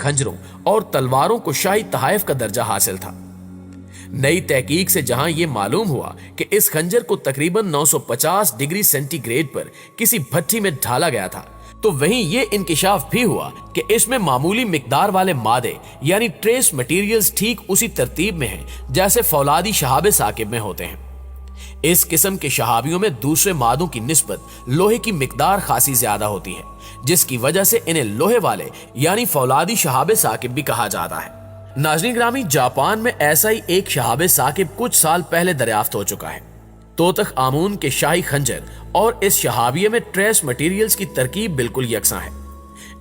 खंजरों और तलवारों को शाही तहाइफ का दर्जा हासिल था। नई तहकीक से जहां यह मालूम हुआ कि इस खंजर को तकरीबन 950 डिग्री सेंटीग्रेड पर किसी भट्टी में ढाला गया था, तो वहीं ये इंकिशाफ भी हुआ कि इसमें मामूली मिकदार वाले मादे यानी ट्रेस मटेरियल्स ठीक उसी तरतीब में हैं जैसे फौलादी शहाब साकिब में होते हैं। इस किस्म के शहाबियों में दूसरे मादों की निस्बत लोहे की मिकदार खासी ज्यादा होती है, जिसकी वजह से इन्हें लोहे वाले यानी फौलादी शहाब साकिब भी कहा जाता है। नाज़रीन ग्रामी, जापान में ऐसा ही एक शहाब साकिब कुछ साल पहले दरियाफ्त हो चुका है। तोतख आमून के शाही खंजर और इस शहाबिये में ट्रेस मटेरियल्स की तरकीब बिल्कुल यकसा है।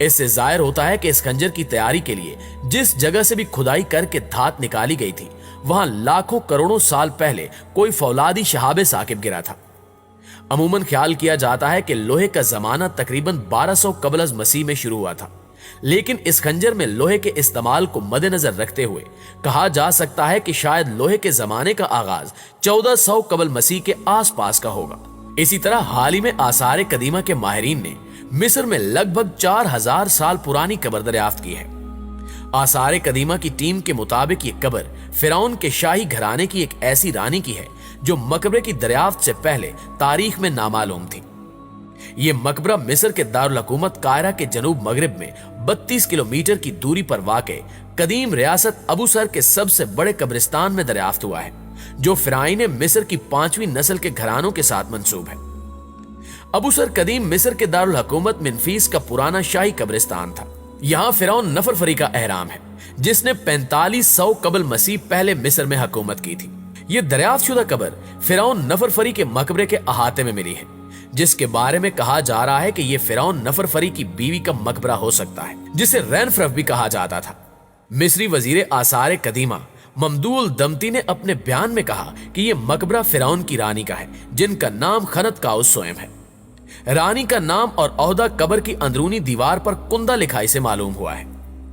इससे जाहिर होता है कि इस खंजर की तैयारी के लिए जिस जगह से भी खुदाई करके धात निकाली गई थी, वहां लाखों करोड़ों साल पहले कोई फौलादी शहाब साकिब गिरा था। अमूमन ख्याल किया जाता है कि लोहे का जमाना तकरीबन 1200 कबल अज़ मसीह में शुरू हुआ था, लेकिन इस खंजर में लोहे के इस्तेमाल को मद्देनजर रखते हुए कहा जा सकता है कि शायद लोहे के जमाने का आगाज 1400 कबल मसीह के आसपास का होगा। इसी तरह हाल ही में आसार कदीमा के माहिरीन ने मिस्र में लगभग 4000 साल पुरानी कब्र दरियाफ्त की है। आसार कदीमा की टीम के मुताबिक ये कब्र फिरौन के शाही घराने की एक ऐसी रानी की है जो मकबरे की दरियाफ्त से पहले तारीख में नामालूम थी। ये मकबरा मिस्र के दारुल हुकूमत कायरा के जनूब मगरिब में 32 किलोमीटर की दूरी पर वाक़े कदीम रियासत अबू सर के सबसे बड़े कब्रिस्तान में दरियाफ्त हुआ है, जो फिराइन मिस्र की 5वीं नस्ल के घरानों के साथ मंसूब है। अबू सर कदीम मिस्र के दारुल हुकूमत मिनफीस का पुराना शाही कब्रिस्तान था। यहाँ फिरौन नफरफरी का एहराम है, जिसने 4500 कबल मसीह पहले मिस्र में हुकूमत की थी। ये दरियाफ्त शुदा कब्र फिरौन नफरफरी के मकबरे के अहाते में मिली है, जिसके बारे में कहा जा रहा है कि यह फिरौन नफरफरी की बीवी का मकबरा हो सकता है, जिसे रैनफ्रफ भी कहा जाता था। मिस्री वजीर आसार कदीमा ममदूल दमती ने अपने बयान में कहा कि यह मकबरा फिरौन की रानी का है, जिनका नाम खनत काउस सोएम है। रानी का नाम और ओहदा कब्र की अंदरूनी दीवार पर कुंदा लिखाई से मालूम हुआ है।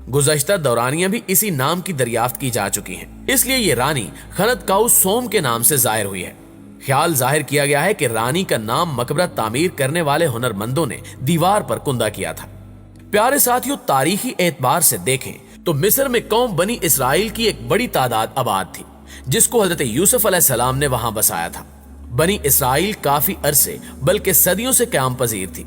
गुज़श्ता दौरानियां भी इसी नाम की दरियाफ्त की जा चुकी हैं, इसलिए ये रानी खनत काउस सोम के नाम से जाहिर हुई है। ख्याल जाहिर किया गया है कि रानी का नाम मकबरा तामीर करने वाले हुनरमंदों ने दीवार पर कुंदा किया था। प्यारे साथियों, तारीखी एतबार से देखें तो मिस्र में कौम बनी इसराइल की एक बड़ी तादाद आबाद थी, जिसको हजरत यूसुफ अलैहिस्सलाम ने वहां बसाया था। बनी इसराइल काफी अरसे बल्कि सदियों से क़याम पजीर थी।